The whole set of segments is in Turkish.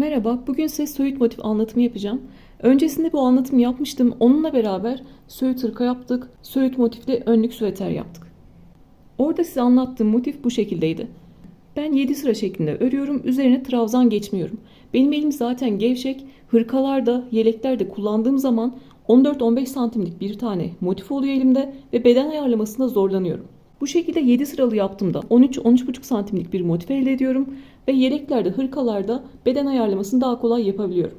Merhaba, bugün size söğüt motif anlatımı yapacağım. Öncesinde bu anlatımı yapmıştım. Onunla beraber söğüt hırka yaptık, söğüt motifli önlük süveter yaptık. Orada size anlattığım motif bu şekildeydi. Ben 7 sıra şeklinde örüyorum, üzerine trabzan geçmiyorum. Benim elim zaten gevşek, hırkalarda, yeleklerde kullandığım zaman 14-15 santimlik bir tane motif oluyor elimde ve beden ayarlamasında zorlanıyorum. Bu şekilde 7 sıralı yaptığımda 13-13,5 santimlik bir motif elde ediyorum ve yeleklerde, hırkalarda beden ayarlamasını daha kolay yapabiliyorum.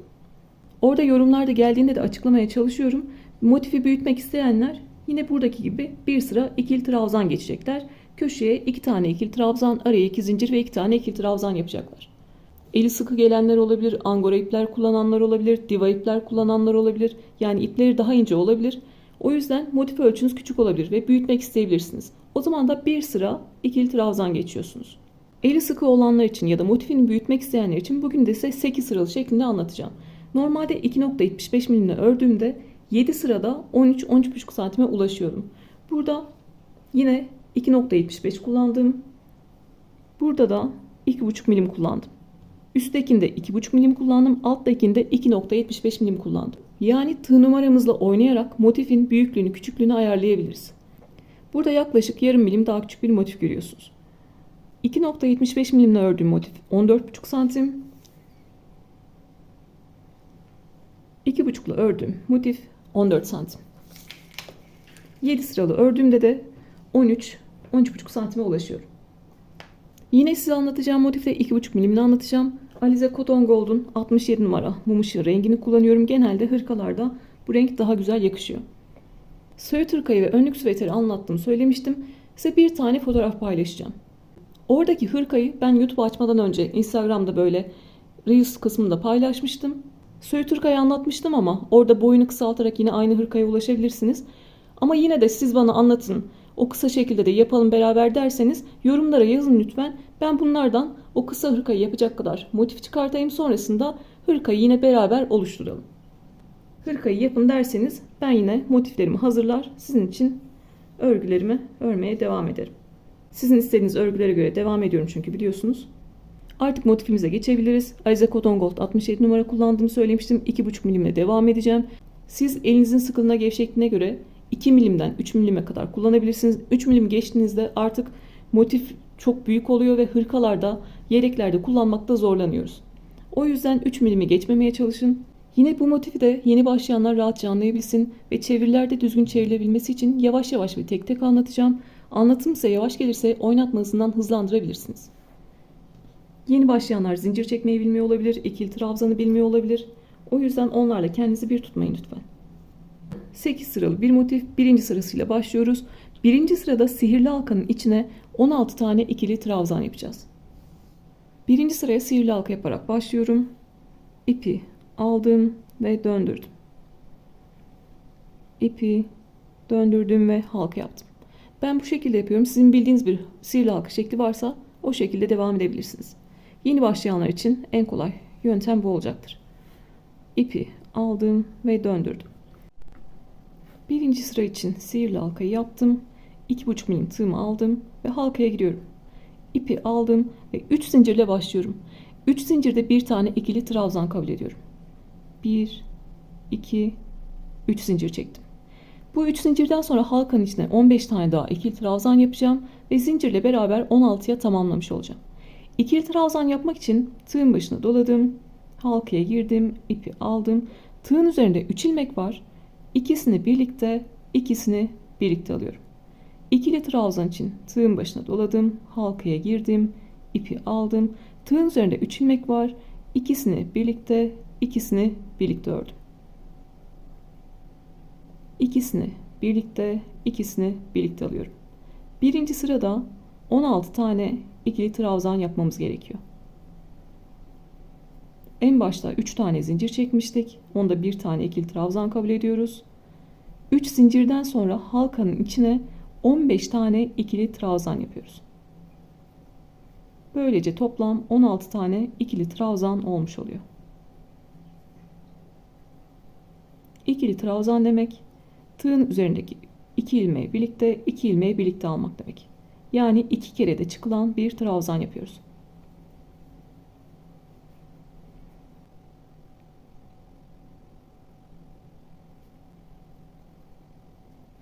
Orada yorumlarda geldiğinde de açıklamaya çalışıyorum. Motifi büyütmek isteyenler yine buradaki gibi bir sıra ikili trabzan geçecekler. Köşeye 2 tane ikili trabzan, araya 2 zincir ve 2 tane ikili trabzan yapacaklar. Eli sıkı gelenler olabilir, angora ipler kullananlar olabilir, diva ipler kullananlar olabilir. Yani ipleri daha ince olabilir. O yüzden motif ölçünüz küçük olabilir ve büyütmek isteyebilirsiniz. O zaman da bir sıra ikili trabzan geçiyorsunuz. Eli sıkı olanlar için ya da motifini büyütmek isteyenler için bugün de size 8 sıralı şeklinde anlatacağım. Normalde 2,75 milimle ördüğümde 7 sırada 13-13,5 santime ulaşıyorum. Burada yine 2,75 kullandım. Burada da 2,5 milim kullandım. Üsttekinde 2,5 milim kullandım. Alttakinde 2,75 milim kullandım. Yani tığ numaramızla oynayarak motifin büyüklüğünü küçüklüğünü ayarlayabiliriz. Burada yaklaşık yarım milim daha küçük bir motif görüyorsunuz. 2,75 milimle ördüğüm motif 14,5 santim. 2,5 ile ördüğüm motif 14 santim. 7 sıralı ördüğümde de 13-13,5 santime ulaşıyorum. Yine size anlatacağım motifte 2,5 milimini anlatacağım. Alize Cotton Gold'un 67 numara mum ışığı rengini kullanıyorum. Genelde hırkalarda bu renk daha güzel yakışıyor. Söğüt hırkayı ve önlük süveteri anlattım, söylemiştim. Size bir tane fotoğraf paylaşacağım. Oradaki hırkayı ben YouTube açmadan önce Instagram'da böyle Reels kısmında paylaşmıştım. Söğüt hırkayı anlatmıştım ama orada boyunu kısaltarak yine aynı hırkaya ulaşabilirsiniz. Ama yine de siz bana anlatın, o kısa şekilde de yapalım beraber derseniz yorumlara yazın lütfen. Ben bunlardan o kısa hırkayı yapacak kadar motif çıkartayım, sonrasında hırkayı yine beraber oluşturalım. Hırkayı yapın derseniz ben yine motiflerimi hazırlar, sizin için örgülerimi örmeye devam ederim. Sizin istediğiniz örgülere göre devam ediyorum çünkü biliyorsunuz. Artık motifimize geçebiliriz. Alize Cotton Gold 67 numara kullandığımı söylemiştim. 2,5 milimle devam edeceğim. Siz elinizin sıkılığına, gevşekliğine göre 2 milimden 3 milime kadar kullanabilirsiniz. 3 milim geçtiğinizde artık motif çok büyük oluyor ve hırkalarda, yeleklerde kullanmakta zorlanıyoruz. O yüzden 3 milimi geçmemeye çalışın. Yine bu motifi de yeni başlayanlar rahatça anlayabilsin ve çevirilerde düzgün çevrilebilmesi için yavaş yavaş ve tek tek anlatacağım. Anlatım ise yavaş gelirse oynatma hızından hızlandırabilirsiniz. Yeni başlayanlar zincir çekmeyi bilmiyor olabilir, ikili trabzanı bilmiyor olabilir. O yüzden onlarla kendinizi bir tutmayın lütfen. 8 sıralı bir motif, birinci sırasıyla başlıyoruz. Birinci sırada sihirli halkanın içine 16 tane ikili trabzan yapacağız. Birinci sıraya sihirli halka yaparak başlıyorum. İpi aldım ve döndürdüm. İpi döndürdüm ve halka yaptım. Ben bu şekilde yapıyorum. Sizin bildiğiniz bir sihirli halka şekli varsa o şekilde devam edebilirsiniz. Yeni başlayanlar için en kolay yöntem bu olacaktır. İpi aldım ve döndürdüm. Birinci sıra için sihirli halkayı yaptım. 2,5 milim tığımı aldım ve halkaya giriyorum. İpi aldım ve 3 zincirle başlıyorum. 3 zincirde bir tane ikili trabzan kabul ediyorum. 1, 2, 3 zincir çektim. Bu 3 zincirden sonra halkanın içine 15 tane daha ikili trabzan yapacağım ve zincirle beraber 16'ya tamamlamış olacağım. İkili trabzan yapmak için tığın başına doladım, halkaya girdim, ipi aldım. Tığın üzerinde 3 ilmek var. İkisini birlikte alıyorum. İkili trabzan için tığın başına doladım, halkaya girdim, ipi aldım. Tığın üzerinde 3 ilmek var. İkisini birlikte ördüm. İkisini birlikte alıyorum. Birinci sırada 16 tane ikili trabzan yapmamız gerekiyor. En başta 3 tane zincir çekmiştik. Onda bir tane ikili trabzan kabul ediyoruz. 3 zincirden sonra halkanın içine 15 tane ikili trabzan yapıyoruz. Böylece toplam 16 tane ikili trabzan olmuş oluyor. İkili trabzan demek tığın üzerindeki 2 ilmeği birlikte almak demek. Yani 2 kere de çıkılan bir trabzan yapıyoruz.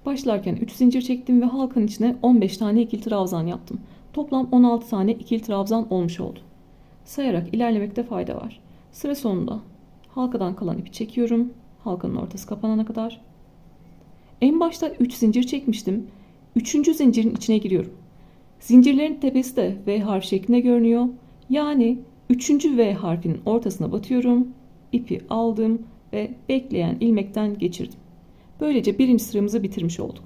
Başlarken 3 zincir çektim ve halkanın içine 15 tane ikili trabzan yaptım. Toplam 16 tane ikili trabzan olmuş oldu. Sayarak ilerlemekte fayda var. Sıra sonunda halkadan kalan ipi çekiyorum. Halkanın ortası kapanana kadar. En başta 3 zincir çekmiştim. 3. zincirin içine giriyorum. Zincirlerin tepesi de V harfi şeklinde görünüyor. Yani 3. V harfinin ortasına batıyorum. İpi aldım ve bekleyen ilmekten geçirdim. Böylece birinci sıramızı bitirmiş olduk.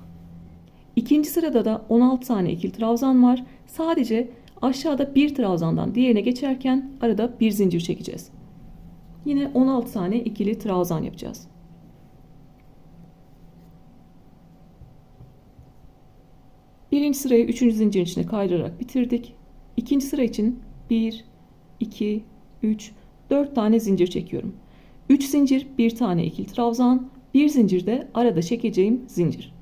İkinci sırada da 16 tane ikili trabzan var. Sadece aşağıda bir trabzandan diğerine geçerken arada bir zincir çekeceğiz. Yine 16 tane ikili trabzan yapacağız. Birinci sırayı 3. zincirin içine kaydırarak bitirdik. İkinci sıra için 1, 2, 3, 4 tane zincir çekiyorum. 3 zincir, 1 tane ikili trabzan, 1 zincir de arada çekeceğim zincir.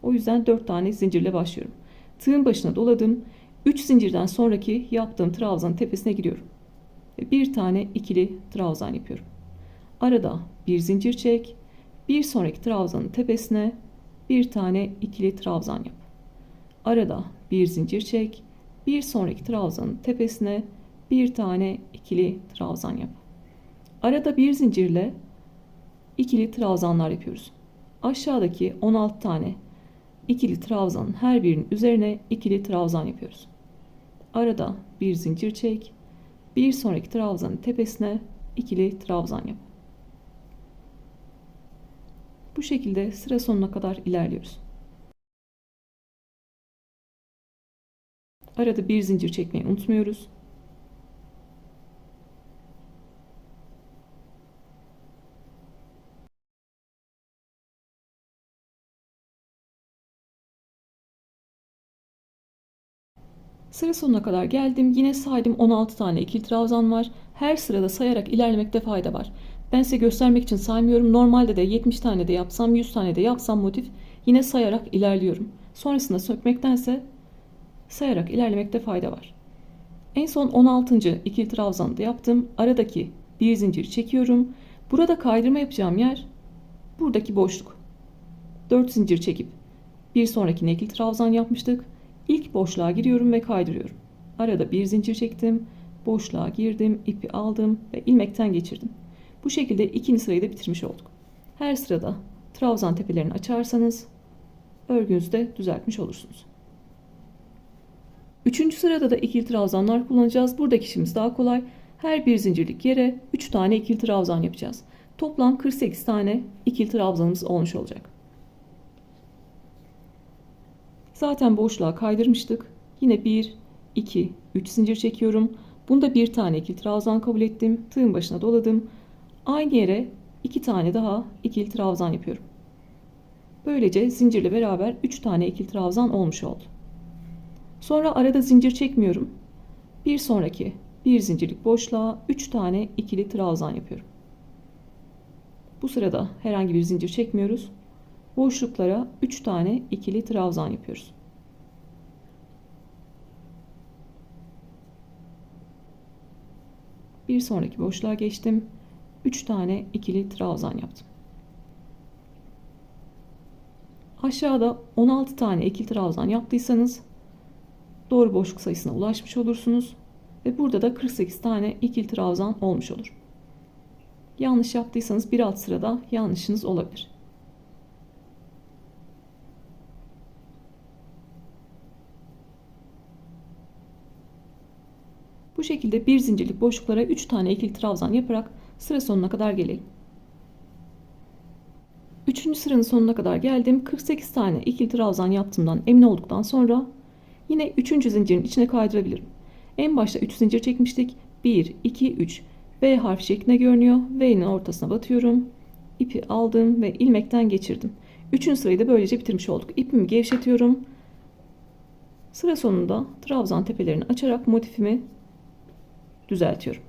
O yüzden 4 tane zincirle başlıyorum. Tığın başına doladım. 3 zincirden sonraki yaptığım trabzanın tepesine giriyorum. Ve 1 tane ikili trabzan yapıyorum. Arada bir zincir çek. Bir sonraki trabzanın tepesine 1 tane ikili trabzan yap. Arada bir zincir çek. Bir sonraki trabzanın tepesine 1 tane ikili trabzan yap. Arada bir zincirle ikili trabzanlar yapıyoruz. Aşağıdaki 16 tane ikili trabzanın her birinin üzerine ikili trabzan yapıyoruz. Arada bir zincir çek. Bir sonraki trabzanın tepesine ikili trabzan yap. Bu şekilde sıra sonuna kadar ilerliyoruz. Arada bir zincir çekmeyi unutmuyoruz. Sıra sonuna kadar geldim. Yine saydım 16 tane ikili trabzan var. Her sırada sayarak ilerlemekte fayda var. Ben size göstermek için saymıyorum. Normalde de 70 tane de yapsam, 100 tane de yapsam motif yine sayarak ilerliyorum. Sonrasında sökmektense sayarak ilerlemekte fayda var. En son 16. ikili trabzanı da yaptım. Aradaki bir zincir çekiyorum. Burada kaydırma yapacağım yer buradaki boşluk. 4 zincir çekip bir sonraki ikili trabzan yapmıştık. İlk boşluğa giriyorum ve kaydırıyorum. Arada bir zincir çektim. Boşluğa girdim, ipi aldım ve ilmekten geçirdim. Bu şekilde ikinci sırayı da bitirmiş olduk. Her sırada trabzan tepelerini açarsanız örgünüzü de düzeltmiş olursunuz. Üçüncü sırada da ikili trabzanlar kullanacağız. Buradaki işimiz daha kolay. Her bir zincirlik yere 3 tane ikili trabzan yapacağız. Toplam 48 tane ikili trabzanımız olmuş olacak. Zaten boşluğa kaydırmıştık. Yine 1, 2, 3 zincir çekiyorum. Bunda bir tane ikili trabzan kabul ettim. Tığın başına doladım. Aynı yere 2 tane daha ikili trabzan yapıyorum. Böylece zincirle beraber 3 tane ikili trabzan olmuş oldu. Sonra arada zincir çekmiyorum. Bir sonraki bir zincirlik boşluğa 3 tane ikili trabzan yapıyorum. Bu sırada herhangi bir zincir çekmiyoruz. Boşluklara 3 tane ikili trabzan yapıyoruz. Bir sonraki boşluğa geçtim. 3 tane ikili trabzan yaptım. Aşağıda 16 tane ikili trabzan yaptıysanız doğru boşluk sayısına ulaşmış olursunuz ve burada da 48 tane ikili trabzan olmuş olur. Yanlış yaptıysanız bir alt sırada yanlışınız olabilir. Bu şekilde bir zincirlik boşluklara 3 tane ikili trabzan yaparak sıra sonuna kadar gelelim. 3. sıranın sonuna kadar geldim. 48 tane ikili trabzan yaptığımdan emin olduktan sonra yine 3. zincirin içine kaydırabilirim. En başta 3 zincir çekmiştik. 1, 2, 3. V harfi şeklinde görünüyor. V'nin ortasına batıyorum. İpi aldım ve ilmekten geçirdim. 3. sırayı da böylece bitirmiş olduk. İpimi gevşetiyorum. Sıra sonunda trabzan tepelerini açarak motifimi düzeltiyorum.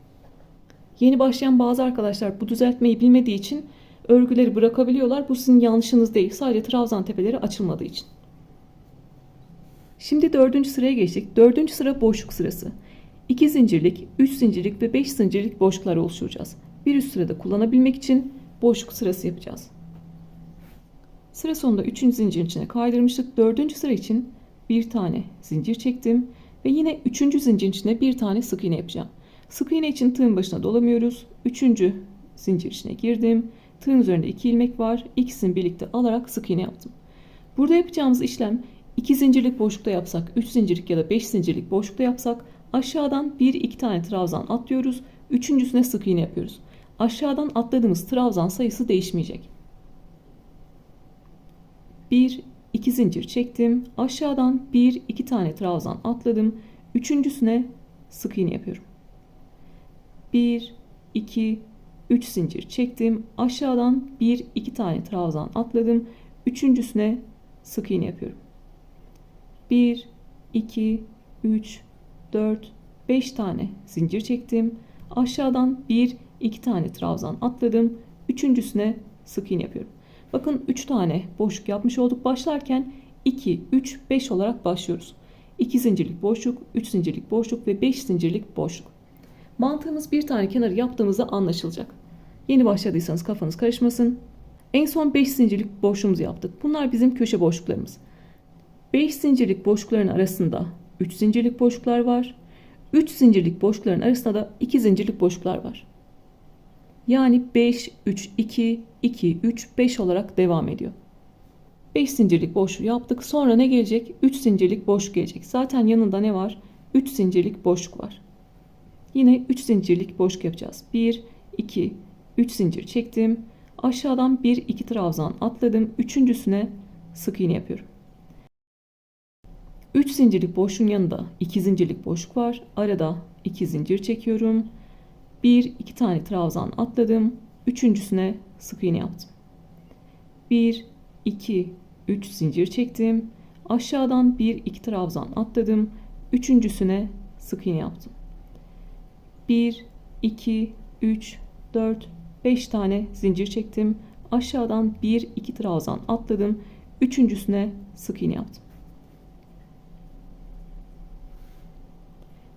Yeni başlayan bazı arkadaşlar bu düzeltmeyi bilmediği için örgüleri bırakabiliyorlar. Bu sizin yanlışınız değil. Sadece trabzan tepeleri açılmadığı için. Şimdi 4. sıraya geçtik. 4. sıra boşluk sırası. 2 zincirlik, 3 zincirlik ve 5 zincirlik boşluklar oluşturacağız. Bir üst sırada kullanabilmek için boşluk sırası yapacağız. Sıra sonunda 3. zincirin içine kaydırmıştık. 4. sıra için bir tane zincir çektim ve yine 3. zincirin içine bir tane sık iğne yapacağım. Sık iğne için tığın başına dolamıyoruz. 3. zincir içine girdim. Tığın üzerinde 2 ilmek var. İkisini birlikte alarak sık iğne yaptım. Burada yapacağımız işlem 2 zincirlik boşlukta yapsak, 3 zincirlik ya da 5 zincirlik boşlukta yapsak aşağıdan 1-2 tane trabzan atlıyoruz. Üçüncüsüne sık iğne yapıyoruz. Aşağıdan atladığımız trabzan sayısı değişmeyecek. 1-2 zincir çektim. Aşağıdan 1-2 tane trabzan atladım. Üçüncüsüne sık iğne yapıyorum. 1-2-3 zincir çektim. Aşağıdan 1-2 tane trabzan atladım. Üçüncüsüne sık iğne yapıyorum. 1, 2, 3, 4, 5 tane zincir çektim. Aşağıdan 1, 2 tane trabzan atladım. Üçüncüsüne sık iğne yapıyorum. Bakın 3 tane boşluk yapmış olduk. Başlarken 2, 3, 5 olarak başlıyoruz. 2 zincirlik boşluk, 3 zincirlik boşluk ve 5 zincirlik boşluk. Mantığımız bir tane kenarı yaptığımızda anlaşılacak. Yeni başladıysanız kafanız karışmasın. En son 5 zincirlik boşluğumuzu yaptık. Bunlar bizim köşe boşluklarımız. 5 zincirlik boşlukların arasında 3 zincirlik boşluklar var. 3 zincirlik boşlukların arasında da 2 zincirlik boşluklar var. Yani 5, 3, 2, 2, 3, 5 olarak devam ediyor. 5 zincirlik boşluğu yaptık. Sonra ne gelecek? 3 zincirlik boşluk gelecek. Zaten yanında ne var? 3 zincirlik boşluk var. Yine 3 zincirlik boşluk yapacağız. 1, 2, 3 zincir çektim. Aşağıdan 1-2 trabzan atladım. Üçüncüsüne sık iğne yapıyorum. 3 zincirlik boşluğun yanında 2 zincirlik boşluk var. Arada 2 zincir çekiyorum. 1-2 tane trabzan atladım. Üçüncüsüne sık iğne yaptım. 1, 2, 3 zincir çektim. Aşağıdan 1-2 trabzan atladım. Üçüncüsüne sık iğne yaptım. 1, 2, 3, 4, 5 tane zincir çektim. Aşağıdan 1-2 trabzan atladım. Üçüncüsüne sık iğne yaptım.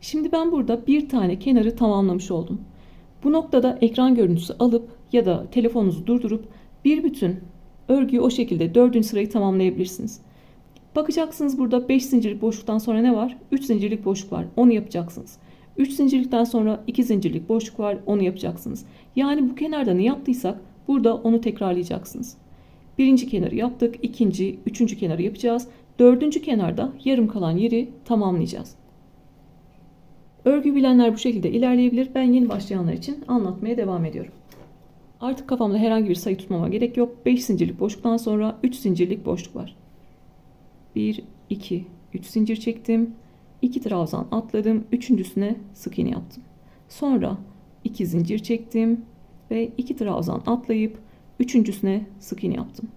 Şimdi ben burada bir tane kenarı tamamlamış oldum. Bu noktada ekran görüntüsü alıp ya da telefonunuzu durdurup bir bütün örgüyü o şekilde 4. sırayı tamamlayabilirsiniz. Bakacaksınız burada 5 zincirlik boşluktan sonra ne var? 3 zincirlik boşluk var. Onu yapacaksınız. 3 zincirlikten sonra 2 zincirlik boşluk var. Onu yapacaksınız. Yani bu kenarda ne yaptıysak burada onu tekrarlayacaksınız. Birinci kenarı yaptık. İkinci, üçüncü kenarı yapacağız. Dördüncü kenarda yarım kalan yeri tamamlayacağız. Örgü bilenler bu şekilde ilerleyebilir. Ben yeni başlayanlar için anlatmaya devam ediyorum. Artık kafamda herhangi bir sayı tutmama gerek yok. 5 zincirlik boşluktan sonra 3 zincirlik boşluk var. 1, 2, 3 zincir çektim. 2 trabzan atladım. Üçüncüsüne sık iğne yaptım. Sonra 2 zincir çektim ve 2 trabzan atlayıp üçüncüsüne sık iğne yaptım.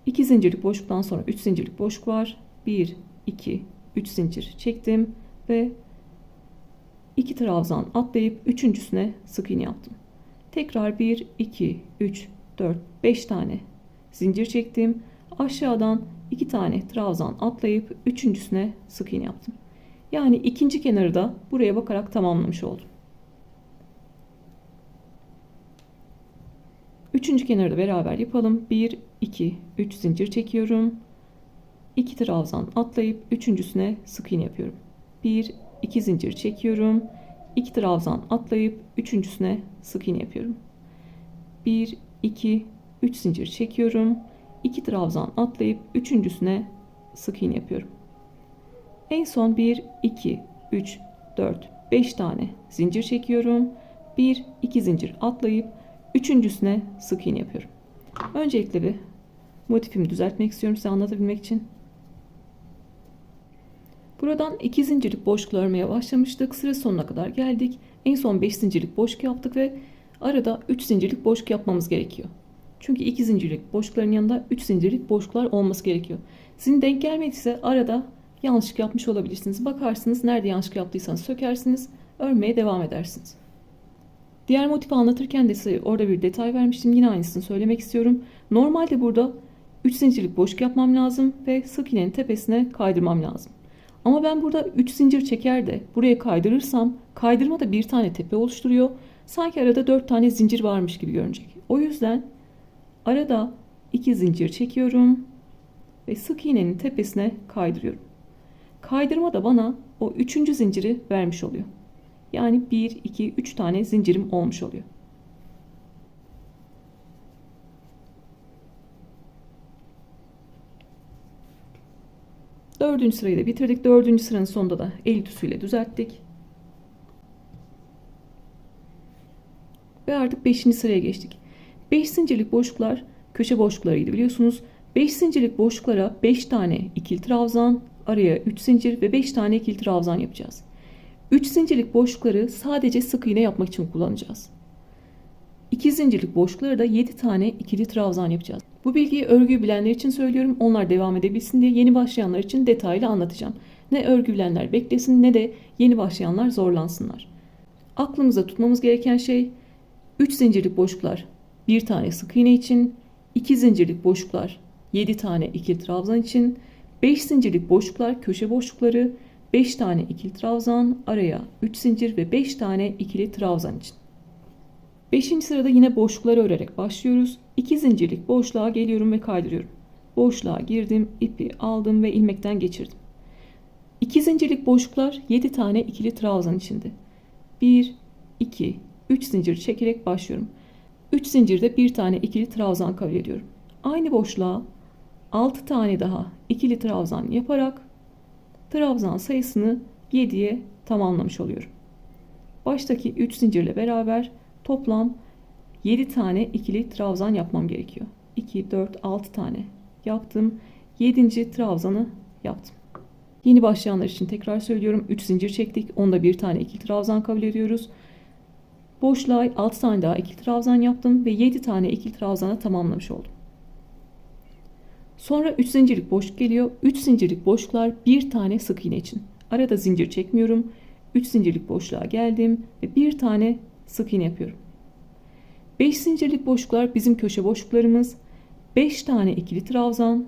2 zincirlik boşluktan sonra 3 zincirlik boşluk var. 1, 2, 3 zincir çektim ve 2 trabzan atlayıp üçüncüsüne sık iğne yaptım. Tekrar 1, 2, 3, 4, 5 tane zincir çektim. Aşağıdan 2 tane trabzan atlayıp üçüncüsüne sık iğne yaptım. Yani ikinci kenarı da buraya bakarak tamamlamış oldum. Üçüncü kenarı da beraber yapalım. 1, 2, 3 zincir çekiyorum. 2 trabzan atlayıp üçüncüsüne sık iğne yapıyorum. 1, 2 zincir çekiyorum. 2 trabzan atlayıp üçüncüsüne sık iğne yapıyorum. 1, 2, 3 zincir çekiyorum. 2 trabzan atlayıp üçüncüsüne sık iğne yapıyorum. En son 1, 2, 3, 4, 5 tane zincir çekiyorum. 1, 2 zincir atlayıp üçüncüsüne sık iğne yapıyorum. Öncelikle bir motifimi düzeltmek istiyorum size anlatabilmek için. Buradan 2 zincirlik boşluk örmeye başlamıştık. Sıra sonuna kadar geldik. En son 5 zincirlik boşluk yaptık ve arada 3 zincirlik boşluk yapmamız gerekiyor. Çünkü 2 zincirlik boşlukların yanında 3 zincirlik boşluklar olması gerekiyor. Sizin denk gelmediyse arada yanlışlık yapmış olabilirsiniz. Bakarsınız nerede yanlışlık yaptıysanız sökersiniz. Örmeye devam edersiniz. Diğer motifi anlatırken de size orada bir detay vermiştim. Yine aynısını söylemek istiyorum. Normalde burada 3 zincirlik boşluk yapmam lazım ve sık iğnenin tepesine kaydırmam lazım. Ama ben burada 3 zincir çeker de buraya kaydırırsam kaydırma da bir tane tepe oluşturuyor. Sanki arada 4 tane zincir varmış gibi görünecek. O yüzden arada 2 zincir çekiyorum. ve sık iğnenin tepesine kaydırıyorum. Kaydırma da bana o 3. zinciri vermiş oluyor. Yani 1, 2, 3 tane zincirim olmuş oluyor. Dördüncü sırayı da bitirdik. Dördüncü sıranın sonunda da el ütüsüyle düzelttik. Ve artık 5. sıraya geçtik. 5 zincirlik boşluklar köşe boşluklarıydı biliyorsunuz. 5 zincirlik boşluklara 5 tane ikili trabzan, araya 3 zincir ve 5 tane ikili trabzan yapacağız. 3 zincirlik boşlukları sadece sık iğne yapmak için kullanacağız. 2 zincirlik boşluklara da 7 tane ikili trabzan yapacağız. Bu bilgiyi örgüyü bilenler için söylüyorum. Onlar devam edebilsin diye, yeni başlayanlar için detaylı anlatacağım. Ne örgü bilenler beklesin ne de yeni başlayanlar zorlansınlar. Aklımızda tutmamız gereken şey 3 zincirlik boşluklar 1 tane sık iğne için, 2 zincirlik boşluklar 7 tane ikili trabzan için, 5 zincirlik boşluklar köşe boşlukları, 5 tane ikili trabzan, araya 3 zincir ve 5 tane ikili trabzan için. 5. sırada yine boşlukları örerek başlıyoruz. 2 zincirlik boşluğa geliyorum ve kaydırıyorum. Boşluğa girdim, ipi aldım ve ilmekten geçirdim. 2 zincirlik boşluklar 7 tane ikili trabzan içinde. 1, 2, 3 zincir çekerek başlıyorum. 3 zincirde 1 tane ikili trabzan kabul ediyorum. Aynı boşluğa 6 tane daha ikili trabzan yaparak trabzan sayısını 7'ye tamamlamış oluyorum. Baştaki 3 zincirle beraber toplam 7 tane ikili trabzan yapmam gerekiyor. 2, 4, 6 tane yaptım. 7. trabzanı yaptım. Yeni başlayanlar için tekrar söylüyorum. 3 zincir çektik. Onda 1 tane ikili trabzan kabul ediyoruz. Boşluğa 6 tane daha ikili trabzan yaptım ve 7 tane ikili trabzana tamamlamış oldum. Sonra 3 zincirlik boşluk geliyor. 3 zincirlik boşluklar 1 tane sık iğne için. Arada zincir çekmiyorum. 3 zincirlik boşluğa geldim ve 1 tane sık iğne yapıyorum. 5 zincirlik boşluklar bizim köşe boşluklarımız. 5 tane ikili trabzan.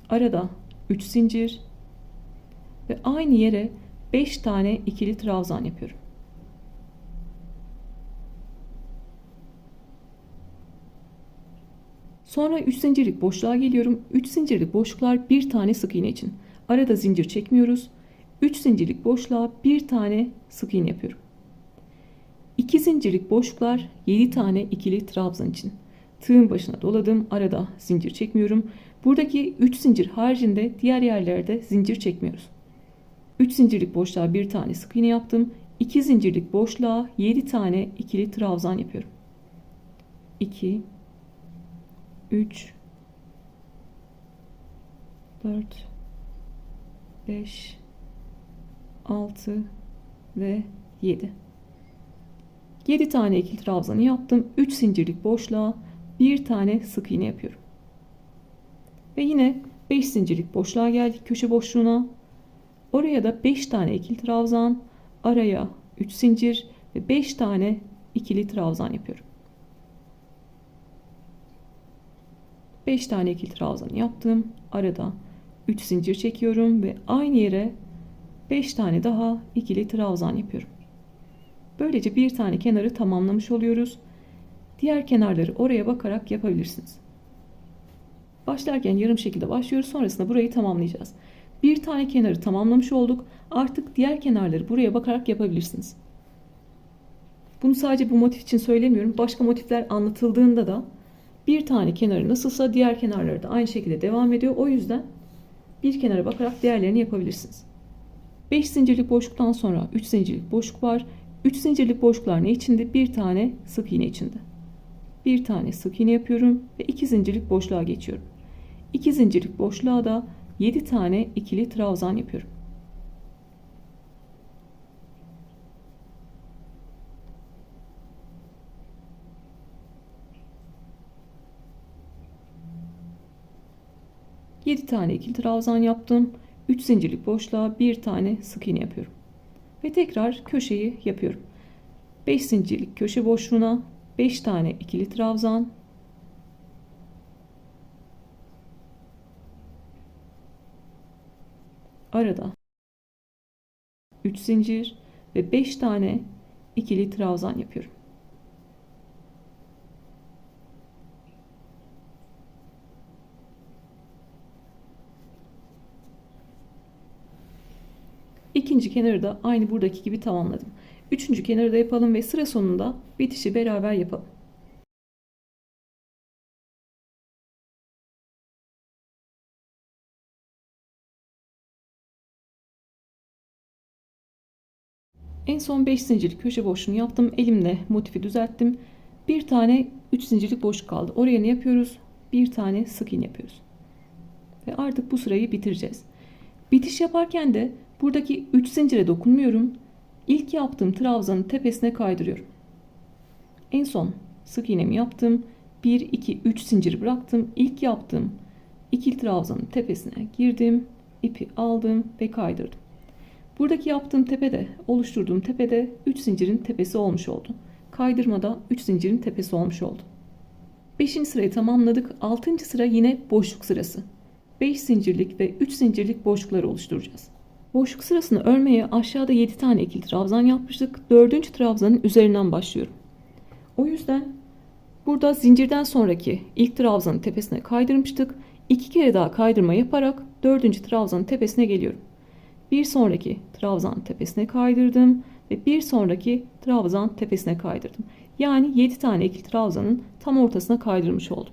Arada 3 zincir ve aynı yere 5 tane ikili trabzan yapıyorum. Sonra 3 zincirlik boşluğa geliyorum. 3 zincirlik boşluklar 1 tane sık iğne için. Arada zincir çekmiyoruz. 3 zincirlik boşluğa 1 tane sık iğne yapıyorum. 2 zincirlik boşluklar 7 tane ikili trabzan için. Tığın başına doladım. Arada zincir çekmiyorum. Buradaki 3 zincir haricinde diğer yerlerde zincir çekmiyoruz. 3 zincirlik boşluğa 1 tane sık iğne yaptım. 2 zincirlik boşluğa 7 tane ikili trabzan yapıyorum. 2, 3, 4, 5, 6 ve 7. 7 tane ikili trabzanı yaptım. 3 zincirlik boşluğa 1 tane sık iğne yapıyorum. Ve yine 5 zincirlik boşluğa geldik köşe boşluğuna. Oraya da 5 tane ikili trabzan, araya 3 zincir ve 5 tane ikili trabzan yapıyorum. 5 tane ikili trabzan yaptım. Arada 3 zincir çekiyorum ve aynı yere 5 tane daha ikili trabzan yapıyorum. Böylece bir tane kenarı tamamlamış oluyoruz. Diğer kenarları oraya bakarak yapabilirsiniz. Başlarken yarım şekilde başlıyoruz. Sonrasında burayı tamamlayacağız. Bir tane kenarı tamamlamış olduk. Artık diğer kenarları buraya bakarak yapabilirsiniz. Bunu sadece bu motif için söylemiyorum. Başka motifler anlatıldığında da bir tane kenarı nasılsa diğer kenarları da aynı şekilde devam ediyor. O yüzden bir kenara bakarak diğerlerini yapabilirsiniz. 5 zincirlik boşluktan sonra 3 zincirlik boşluk var. 3 zincirlik boşluklar ne içinde? Bir tane sık iğne içinde. Bir tane sık iğne yapıyorum ve 2 zincirlik boşluğa geçiyorum. 2 zincirlik boşluğa da 7 tane ikili trabzan yapıyorum. Yedi tane ikili trabzan yaptım. 3 zincirlik boşluğa bir tane sık iğne yapıyorum. Ve tekrar köşeyi yapıyorum. 5 zincirlik köşe boşluğuna 5 tane ikili trabzan. Arada 3 zincir ve 5 tane ikili trabzan yapıyorum. İkinci kenarı da aynı buradaki gibi tamamladım. Üçüncü kenarı da yapalım ve sıra sonunda bitişi beraber yapalım. En son 5 zincirlik köşe boşluğunu yaptım. Elimle motifi düzelttim. Bir tane 3 zincirlik boşluk kaldı. Oraya ne yapıyoruz? Bir tane sık iğne yapıyoruz. Ve artık bu sırayı bitireceğiz. Bitiş yaparken de buradaki 3 zincire dokunmuyorum. İlk yaptığım trabzanın tepesine kaydırıyorum. En son sık iğnemi yaptım. 1, 2, 3 zincir bıraktım. İlk yaptığım ikili trabzanın tepesine girdim. İpi aldım ve kaydırdım. Buradaki yaptığım tepede, oluşturduğum tepede 3 zincirin tepesi olmuş oldu. Kaydırmada 3 zincirin tepesi olmuş oldu. 5. sırayı tamamladık. 6. sıra yine boşluk sırası. 5 zincirlik ve 3 zincirlik boşlukları oluşturacağız. Boşluk sırasını örmeye aşağıda 7 tane ikili trabzan yapmıştık. 4. trabzanın üzerinden başlıyorum. O yüzden burada zincirden sonraki ilk trabzanın tepesine kaydırmıştık. 2 kere daha kaydırma yaparak 4. trabzanın tepesine geliyorum. Bir sonraki trabzan tepesine kaydırdım ve bir sonraki trabzan tepesine kaydırdım. Yani 7 tane ikili trabzanın tam ortasına kaydırmış oldum.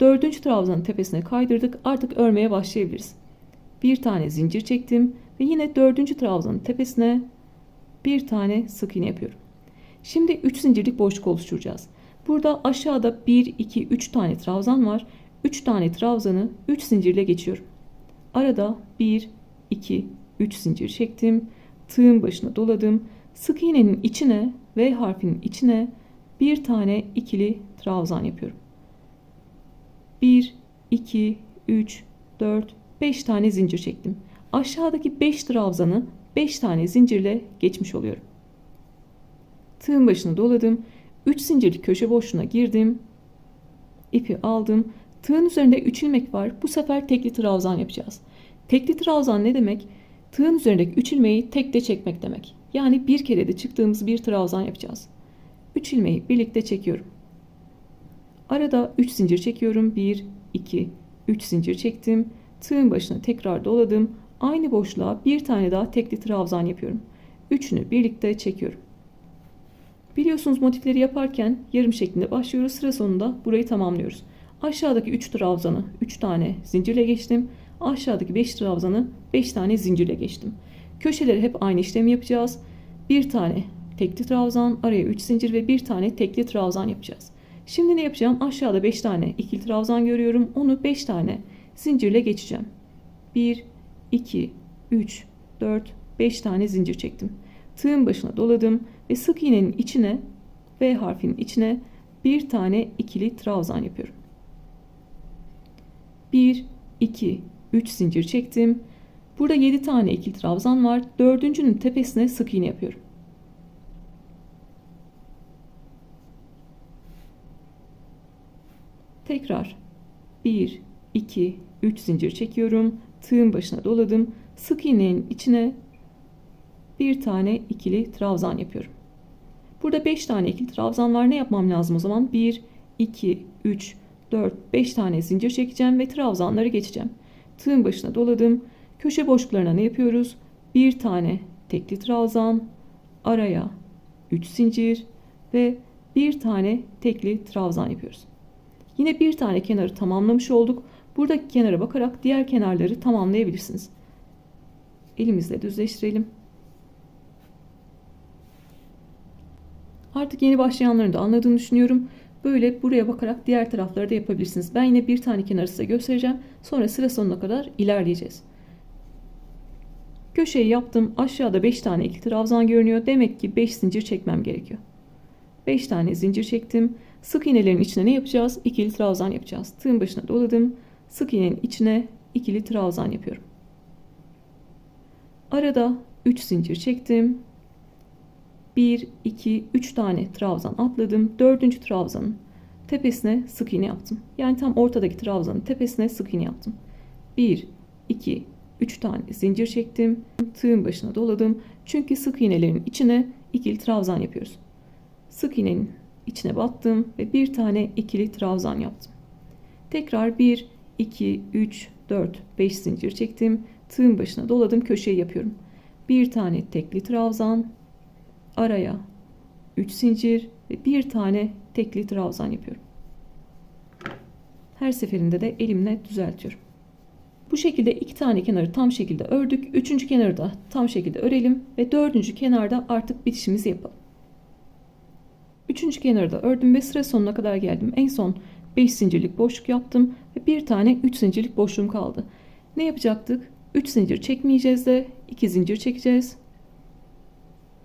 4. trabzanın tepesine kaydırdık. Artık örmeye başlayabiliriz. Bir tane zincir çektim ve yine 4. trabzanın tepesine bir tane sık iğne yapıyorum. Şimdi 3 zincirlik boşluk oluşturacağız. Burada aşağıda 1, 2, 3 tane trabzan var. 3 tane trabzanı 3 zincirle geçiyorum. Arada 1, 2, 3 zincir çektim. Tığın başına doladım. Sık iğnenin içine V harfinin içine bir tane ikili trabzan yapıyorum. 1, 2, 3, 4, 5 tane zincir çektim. Aşağıdaki 5 trabzanı 5 tane zincirle geçmiş oluyorum. Tığın başına doladım. 3 zincirlik köşe boşluğuna girdim. İpi aldım. Tığın üzerinde 3 ilmek var. Bu sefer tekli trabzan yapacağız. Tekli trabzan ne demek? Tığın üzerindeki 3 ilmeği tekte çekmek demek. Yani bir kere de çıktığımız bir trabzan yapacağız. 3 ilmeği birlikte çekiyorum. Arada 3 zincir çekiyorum. 1, 2, 3 zincir çektim. Tığın başına tekrar doladım. Aynı boşluğa bir tane daha tekli trabzan yapıyorum. Üçünü birlikte çekiyorum. Biliyorsunuz motifleri yaparken yarım şeklinde başlıyoruz. Sıra sonunda burayı tamamlıyoruz. Aşağıdaki 3 trabzanı 3 tane zincirle geçtim. Aşağıdaki 5 trabzanı 5 tane zincirle geçtim. Köşeleri hep aynı işlemi yapacağız. Bir tane tekli trabzan, araya 3 zincir ve bir tane tekli trabzan yapacağız. Şimdi ne yapacağım? Aşağıda 5 tane ikili trabzan görüyorum. Onu 5 tane zincirle geçeceğim. 1, 2, 3, 4, 5 tane zincir çektim. Tığın başına doladım ve sık iğnenin içine V harfinin içine bir tane ikili trabzan yapıyorum. 1, 2, 3 zincir çektim. Burada 7 tane ikili trabzan var. Dördüncünün tepesine sık iğne yapıyorum. Tekrar 1, 2, 3 zincir çekiyorum. Tığın başına doladım. Sık iğnenin içine bir tane ikili trabzan yapıyorum. Burada 5 tane ikili trabzan var. Ne yapmam lazım o zaman? 1, 2, 3, 4, 5 tane zincir çekeceğim ve trabzanları geçeceğim. Tığın başına doladım. Köşe boşluklarına ne yapıyoruz? Bir tane tekli trabzan, araya 3 zincir ve bir tane tekli trabzan yapıyoruz. Yine bir tane kenarı tamamlamış olduk. Buradaki kenara bakarak diğer kenarları tamamlayabilirsiniz. Elimizle düzleştirelim. Artık yeni başlayanların da anladığını düşünüyorum. Böyle buraya bakarak diğer tarafları da yapabilirsiniz. Ben yine bir tane kenarı size göstereceğim. Sonra sıra sonuna kadar ilerleyeceğiz. Köşeyi yaptım. Aşağıda 5 tane ikili trabzan görünüyor. Demek ki 5 zincir çekmem gerekiyor. 5 tane zincir çektim. Sık iğnelerin içine ne yapacağız? İkili trabzan yapacağız. Tığın başına doladım. Sık iğnenin içine ikili trabzan yapıyorum. Arada 3 zincir çektim. 1, 2, 3 tane trabzan atladım. 4. trabzanın tepesine sık iğne yaptım. Yani tam ortadaki trabzanın tepesine sık iğne yaptım. 1, 2, 3 tane zincir çektim. Tığın başına doladım. Çünkü sık iğnelerin içine ikili trabzan yapıyoruz. Sık iğnenin içine battım ve bir tane ikili trabzan yaptım. Tekrar 1, 2, 3, 4, 5 zincir çektim. Tığın başına doladım, köşeyi yapıyorum. Bir tane tekli trabzan, araya 3 zincir ve bir tane tekli trabzan yapıyorum. Her seferinde de elimle düzeltiyorum. Bu şekilde iki tane kenarı tam şekilde ördük. Üçüncü kenarı da tam şekilde örelim ve dördüncü kenarda artık bitişimizi yapalım. Üçüncü kenarı da ördüm ve sıra sonuna kadar geldim. En son 5 zincirlik boşluk yaptım ve bir tane 3 zincirlik boşluğum kaldı. Ne yapacaktık? 3 zincir çekmeyeceğiz de 2 zincir çekeceğiz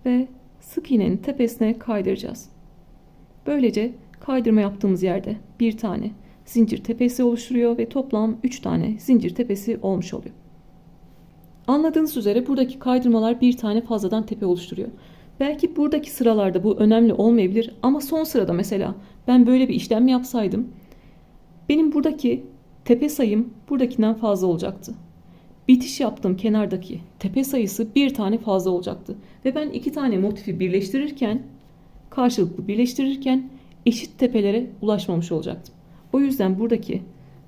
ve sık iğnenin tepesine kaydıracağız. Böylece kaydırma yaptığımız yerde bir tane zincir tepesi oluşturuyor ve toplam 3 tane zincir tepesi olmuş oluyor. Anladığınız üzere buradaki kaydırmalar bir tane fazladan tepe oluşturuyor. Belki buradaki sıralarda bu önemli olmayabilir ama son sırada mesela ben böyle bir işlem yapsaydım benim buradaki tepe sayım buradakinden fazla olacaktı. Bitiş yaptığım kenardaki tepe sayısı bir tane fazla olacaktı. Ve ben iki tane motifi karşılıklı birleştirirken eşit tepelere ulaşmamış olacaktım. O yüzden buradaki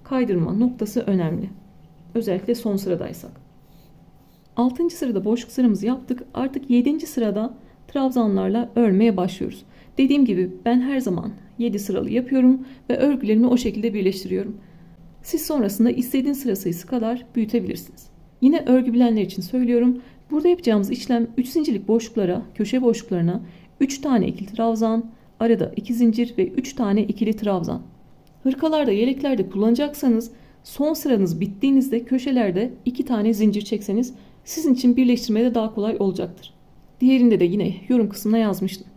kaydırma noktası önemli. Özellikle son sıradaysak. 6. sırada boşluk sıramızı yaptık. Artık 7. sırada trabzanlarla örmeye başlıyoruz. Dediğim gibi ben her zaman 7 sıralı yapıyorum ve örgülerimi o şekilde birleştiriyorum. Siz sonrasında istediğiniz sıra sayısı kadar büyütebilirsiniz. Yine örgü bilenler için söylüyorum. Burada yapacağımız işlem 3 zincirlik boşluklara, köşe boşluklarına 3 tane ikili trabzan, arada 2 zincir ve 3 tane ikili trabzan. Hırkalarda, yeleklerde kullanacaksanız son sıranız bittiğinizde köşelerde 2 tane zincir çekseniz sizin için birleştirmede daha kolay olacaktır. Diğerinde de yine yorum kısmına yazmıştım.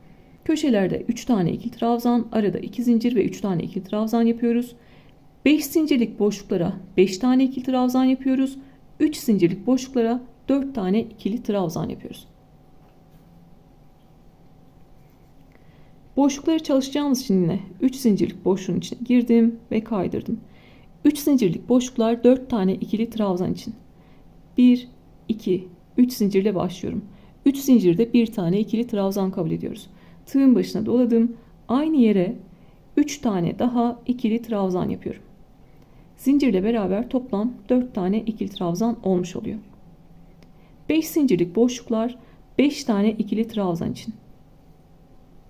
Köşelerde 3 tane ikili trabzan, arada 2 zincir ve 3 tane ikili trabzan yapıyoruz. 5 zincirlik boşluklara 5 tane ikili trabzan yapıyoruz. 3 zincirlik boşluklara 4 tane ikili trabzan yapıyoruz. Boşlukları çalışacağımız için yine 3 zincirlik boşluğun içine girdim ve kaydırdım. 3 zincirlik boşluklar 4 tane ikili trabzan için. 1, 2, 3 zincirle başlıyorum. 3 zincirde bir tane ikili trabzan kabul ediyoruz. Tığın başına doladım. Aynı yere 3 tane daha ikili trabzan yapıyorum. Zincirle beraber toplam 4 tane ikili trabzan olmuş oluyor. 5 zincirlik boşluklar 5 tane ikili trabzan için.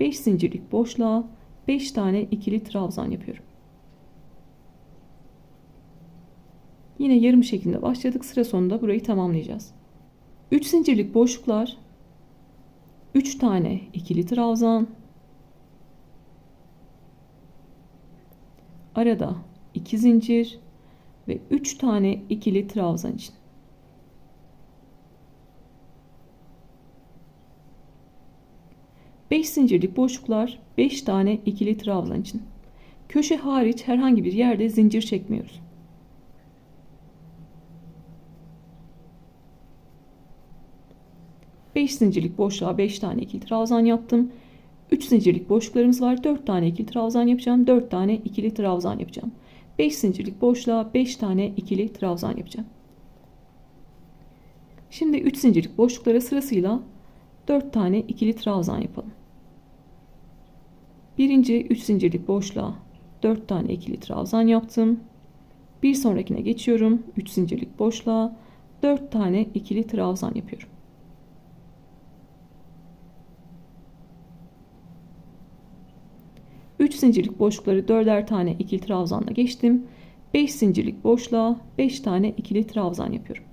5 zincirlik boşluğa 5 tane ikili trabzan yapıyorum. Yine yarım şeklinde başladık. Sıra sonunda burayı tamamlayacağız. 3 zincirlik boşluklar 3 tane ikili trabzan, arada 2 zincir ve 3 tane ikili trabzan için. Beş zincirlik boşluklar 5 tane ikili trabzan için. Köşe hariç herhangi bir yerde zincir çekmiyoruz. Beş zincirlik boşluğa 5 tane ikili trabzan yaptım. 3 zincirlik boşluklarımız var. 4 tane ikili trabzan yapacağım. 4 tane ikili trabzan yapacağım. 5 zincirlik boşluğa 5 tane ikili trabzan yapacağım. Şimdi 3 zincirlik boşluklara sırasıyla 4 tane ikili trabzan yapalım. Birinci 3 zincirlik boşluğa 4 tane ikili trabzan yaptım. Bir sonrakine geçiyorum. 3 zincirlik boşluğa 4 tane ikili trabzan yapıyorum. Üç zincirlik boşlukları 4'er tane ikili trabzanla geçtim. 5 zincirlik boşluğa 5 tane ikili trabzan yapıyorum.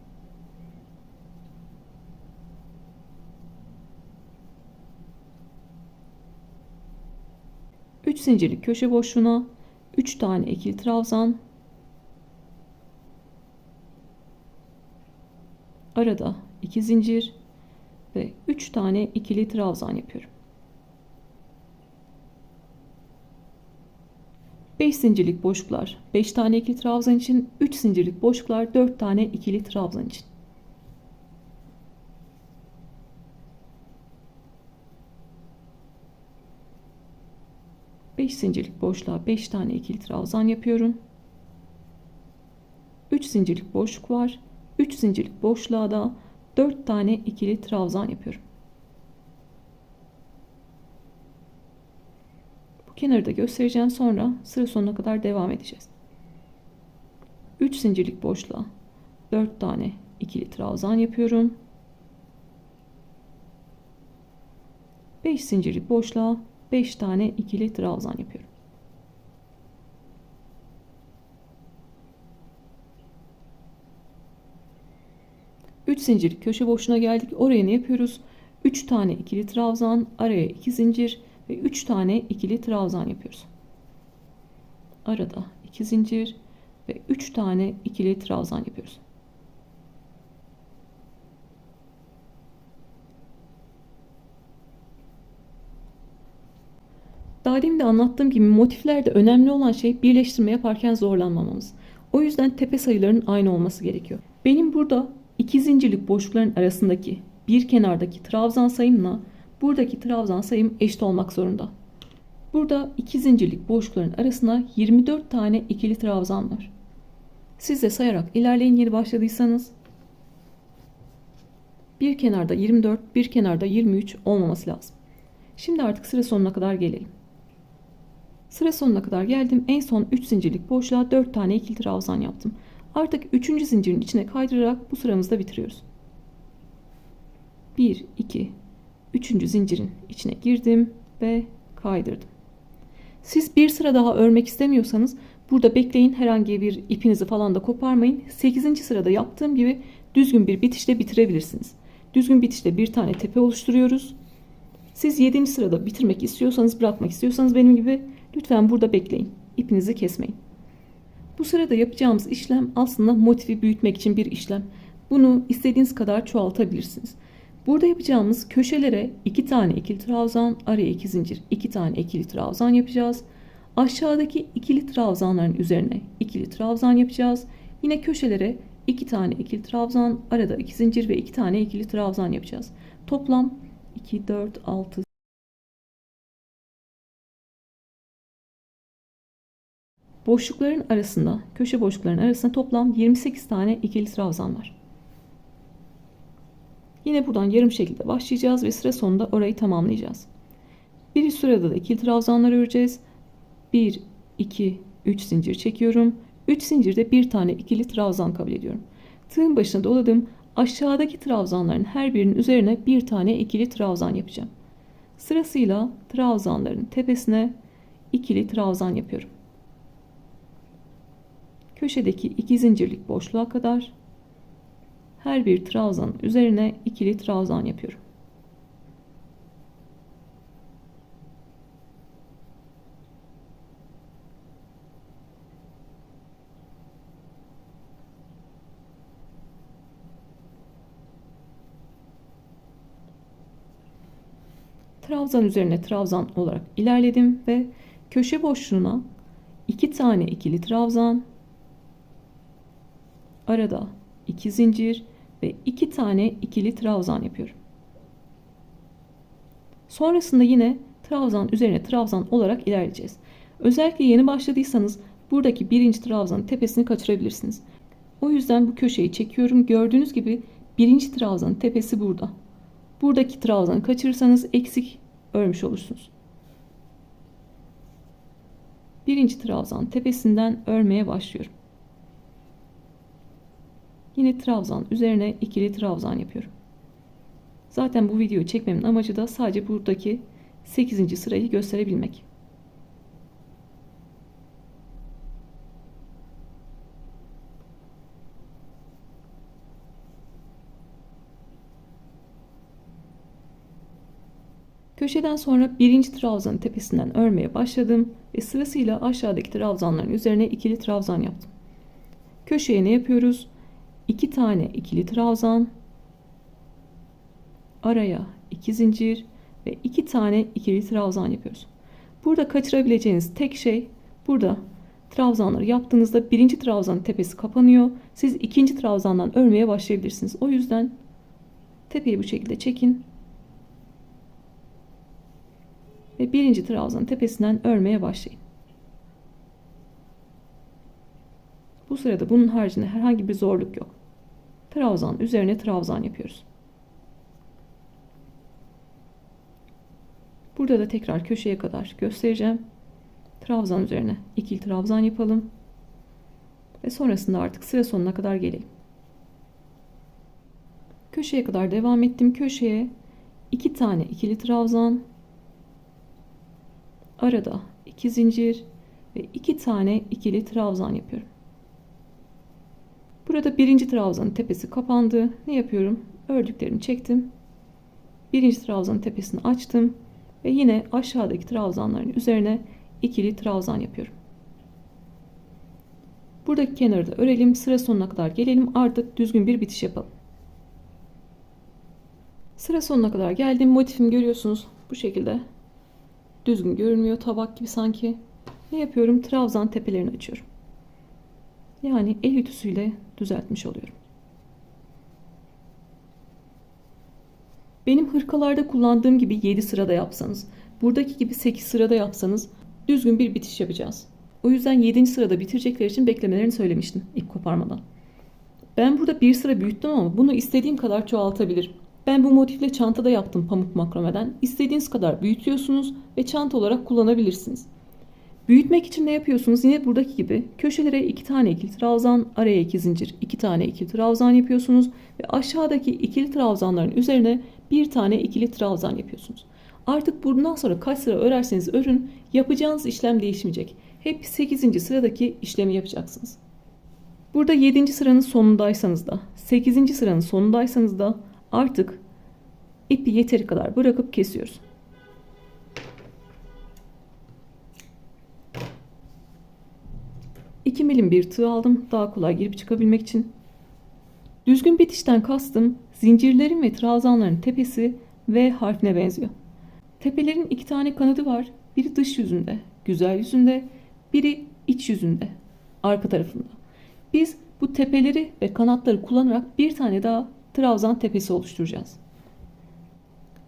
Üç zincirlik köşe boşluğuna 3 tane ikili trabzan, arada 2 zincir ve 3 tane ikili trabzan yapıyorum. 5 zincirlik boşluklar 5 tane ikili trabzan için, 3 zincirlik boşluklar 4 tane ikili trabzan için. Beş zincirlik boşluğa 5 tane ikili trabzan yapıyorum. 3 zincirlik boşluk var. 3 zincirlik boşluğa da 4 tane ikili trabzan yapıyorum. Bu kenarı da göstereceğim, sonra sıra sonuna kadar devam edeceğiz. 3 zincirlik boşluğa 4 tane ikili trabzan yapıyorum. 5 zincirlik boşluğa 5 tane ikili trabzan yapıyorum. Üç zincirlik köşe boşluğuna geldik. Oraya ne yapıyoruz? 3 tane ikili trabzan, araya 2 zincir ve 3 tane ikili trabzan yapıyoruz. Arada 2 zincir ve 3 tane ikili trabzan yapıyoruz. Daha demin de anlattığım gibi motiflerde önemli olan şey birleştirme yaparken zorlanmamamız. O yüzden tepe sayılarının aynı olması gerekiyor. Benim burada 2 zincirlik boşlukların arasındaki bir kenardaki trabzan sayımla buradaki trabzan sayım eşit olmak zorunda. Burada 2 zincirlik boşlukların arasında 24 tane ikili trabzan var. Siz de sayarak ilerleyin yeni başladıysanız. Bir kenarda 24, bir kenarda 23 olmaması lazım. Şimdi artık sıra sonuna kadar gelelim. Sıra sonuna kadar geldim. En son 3 zincirlik boşluğa 4 tane ikili trabzan yaptım. Artık 3. zincirin içine kaydırarak bu sıramızı da bitiriyoruz. 1, 2, 3. zincirin içine girdim ve kaydırdım. Siz bir sıra daha örmek istemiyorsanız burada bekleyin, herhangi bir ipinizi falan da koparmayın. 8. sırada yaptığım gibi düzgün bir bitişle bitirebilirsiniz. Düzgün bitişle bir tane tepe oluşturuyoruz. Siz 7. sırada bitirmek istiyorsanız, bırakmak istiyorsanız benim gibi lütfen burada bekleyin. İpinizi kesmeyin. Bu sırada yapacağımız işlem aslında motifi büyütmek için bir işlem. Bunu istediğiniz kadar çoğaltabilirsiniz. Burada yapacağımız köşelere 2 tane ikili trabzan, araya 2 zincir, 2 tane ikili trabzan yapacağız. Aşağıdaki ikili trabzanların üzerine ikili trabzan yapacağız. Yine köşelere 2 tane ikili trabzan, arada 2 zincir ve 2 tane ikili trabzan yapacağız. Toplam 2, 4, 6, boşlukların arasında, köşe boşlukların arasında toplam 28 tane ikili trabzan var. Yine buradan yarım şekilde başlayacağız ve sıra sonunda orayı tamamlayacağız. Bir sırada da ikili trabzanlar öreceğiz. 1, 2, 3 zincir çekiyorum. 3 zincirde bir tane ikili trabzan kabul ediyorum. Tığın başına doladım. Aşağıdaki trabzanların her birinin üzerine bir tane ikili trabzan yapacağım. Sırasıyla trabzanların tepesine ikili trabzan yapıyorum. Köşedeki 2 zincirlik boşluğa kadar her bir trabzanın üzerine ikili trabzan yapıyorum. Trabzan üzerine trabzan olarak ilerledim ve köşe boşluğuna 2 tane ikili trabzan, arada 2 zincir ve 2 tane ikili trabzan yapıyorum. Sonrasında yine trabzan üzerine trabzan olarak ilerleyeceğiz. Özellikle yeni başladıysanız buradaki birinci trabzanın tepesini kaçırabilirsiniz. O yüzden bu köşeyi çekiyorum. Gördüğünüz gibi birinci trabzanın tepesi burada. Buradaki trabzanı kaçırırsanız eksik örmüş olursunuz. Birinci trabzan tepesinden örmeye başlıyorum. Yine trabzan üzerine ikili trabzan yapıyorum. Zaten bu videoyu çekmemin amacı da sadece buradaki 8. sırayı gösterebilmek. Köşeden sonra birinci trabzanın tepesinden örmeye başladım ve sırasıyla aşağıdaki trabzanların üzerine ikili trabzan yaptım. Köşeye ne yapıyoruz? 2 tane ikili trabzan, araya 2 zincir ve 2 tane ikili trabzan yapıyoruz. Burada kaçırabileceğiniz tek şey, burada trabzanları yaptığınızda birinci trabzanın tepesi kapanıyor. Siz ikinci trabzandan örmeye başlayabilirsiniz. O yüzden tepeyi bu şekilde çekin ve birinci trabzanın tepesinden örmeye başlayın. Bu sırada bunun haricinde herhangi bir zorluk yok. Trabzan üzerine trabzan yapıyoruz. Burada da tekrar köşeye kadar göstereceğim. trabzan üzerine ikili trabzan yapalım. Ve sonrasında artık sıra sonuna kadar gelelim. Köşeye kadar devam ettim. Köşeye 2 tane ikili trabzan, arada 2 zincir ve 2 tane ikili trabzan yapıyorum. Burada birinci trabzanın tepesi kapandı. Ne yapıyorum? Ördüklerimi çektim. Birinci trabzanın tepesini açtım ve yine aşağıdaki trabzanların üzerine ikili trabzan yapıyorum. Buradaki kenarı da örelim. Sıra sonuna kadar gelelim. Artık düzgün bir bitiş yapalım. Sıra sonuna kadar geldim. Motifimi görüyorsunuz. Bu şekilde düzgün görünmüyor. Tabak gibi sanki. Ne yapıyorum? Trabzan tepelerini açıyorum. Yani el ütüsüyle düzeltmiş oluyorum. Benim hırkalarda kullandığım gibi 7 sırada yapsanız, buradaki gibi 8 sırada yapsanız düzgün bir bitiş yapacağız. O yüzden 7. sırada bitirecekler için beklemelerini söylemiştim ip koparmadan. Ben burada bir sıra büyüttüm ama bunu istediğim kadar çoğaltabilirim. Ben bu motifle çantada yaptım pamuk makromeden. İstediğiniz kadar büyütüyorsunuz ve çanta olarak kullanabilirsiniz. Büyütmek için ne yapıyorsunuz? Yine buradaki gibi köşelere 2 tane ikili trabzan, araya 2 zincir, 2 tane ikili trabzan yapıyorsunuz ve aşağıdaki ikili trabzanların üzerine bir tane ikili trabzan yapıyorsunuz. Artık bundan sonra kaç sıra örerseniz örün, yapacağınız işlem değişmeyecek. Hep 8. sıradaki işlemi yapacaksınız. Burada 7. sıranın sonundaysanız da, 8. sıranın sonundaysanız da artık ipi yeteri kadar bırakıp kesiyoruz. Milim bir tığ aldım daha kolay girip çıkabilmek için. Düzgün bitişten kastım zincirlerin ve trabzanların tepesi V harfine benziyor. Tepelerin 2 tane kanadı var. Biri dış yüzünde, güzel yüzünde, biri iç yüzünde, arka tarafında. Biz bu tepeleri ve kanatları kullanarak bir tane daha trabzan tepesi oluşturacağız.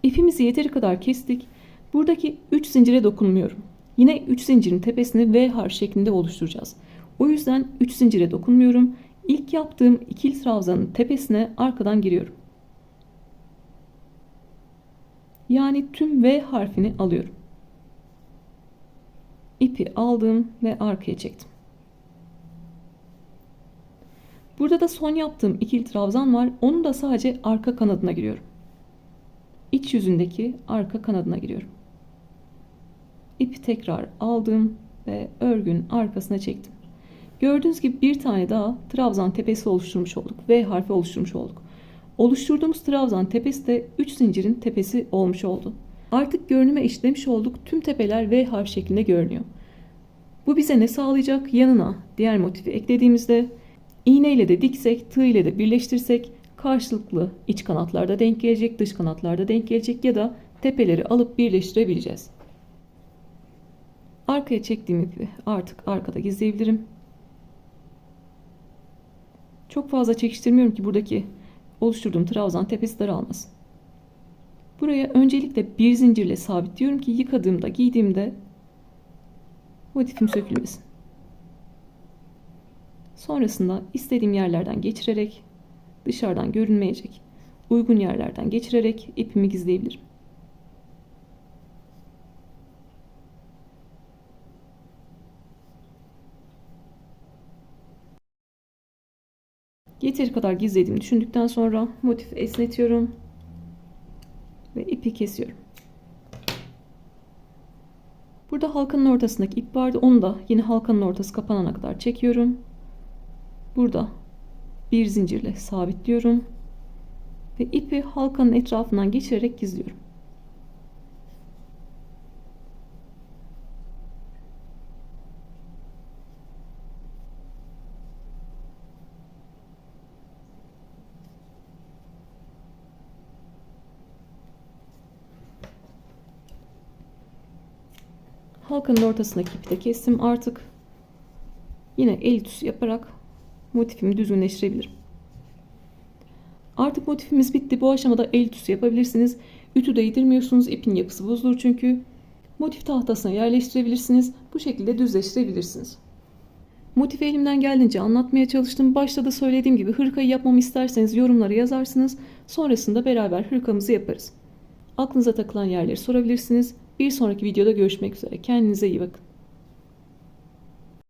İpimizi yeteri kadar kestik. Buradaki 3 zincire dokunmuyorum. Yine 3 zincirin tepesini V harf şeklinde oluşturacağız. O yüzden 3 zincire dokunmuyorum. İlk yaptığım ikili trabzanın tepesine arkadan giriyorum. Yani tüm V harfini alıyorum. İpi aldım ve arkaya çektim. Burada da son yaptığım ikili trabzan var. Onun da sadece arka kanadına giriyorum. İç yüzündeki arka kanadına giriyorum. İpi tekrar aldım ve örgünün arkasına çektim. Gördüğünüz gibi bir tane daha trabzan tepesi oluşturmuş olduk. V harfi oluşturmuş olduk. Oluşturduğumuz trabzan tepesi de 3 zincirin tepesi olmuş oldu. Artık görünüme işlemiş olduk. Tüm tepeler V harf şeklinde görünüyor. Bu bize ne sağlayacak? Yanına diğer motifi eklediğimizde iğne ile de diksek, tığ ile de birleştirsek karşılıklı iç kanatlarda denk gelecek, dış kanatlarda denk gelecek ya da tepeleri alıp birleştirebileceğiz. Arkaya çektiğim ipi artık arkada gizleyebilirim. Çok fazla çekiştirmiyorum ki buradaki oluşturduğum trabzan tepesi daralmasın. Buraya öncelikle bir zincirle sabitliyorum ki yıkadığımda, giydiğimde motifim sökülmesin. Sonrasında istediğim yerlerden geçirerek, dışarıdan görünmeyecek uygun yerlerden geçirerek ipimi gizleyebilirim. Yeteri kadar gizlediğimi düşündükten sonra motifi esnetiyorum ve ipi kesiyorum. Burada halkanın ortasındaki ip vardı. Onu da yine halkanın ortası kapanana kadar çekiyorum. Burada bir zincirle sabitliyorum ve ipi halkanın etrafından geçirerek gizliyorum. Halkanın ortasındaki ipi de kestim. Artık yine el ütüsü yaparak motifimi düzgünleştirebilirim. Artık motifimiz bitti. Bu aşamada el ütüsü yapabilirsiniz. Ütü değdirmiyorsunuz. İpin yapısı bozulur çünkü. Motif tahtasına yerleştirebilirsiniz. Bu şekilde düzleştirebilirsiniz. Motifi elimden geldiğince anlatmaya çalıştım. Başta da söylediğim gibi hırkayı yapmamı isterseniz yorumlara yazarsınız. Sonrasında beraber hırkamızı yaparız. Aklınıza takılan yerleri sorabilirsiniz. Bir sonraki videoda görüşmek üzere. Kendinize iyi bakın.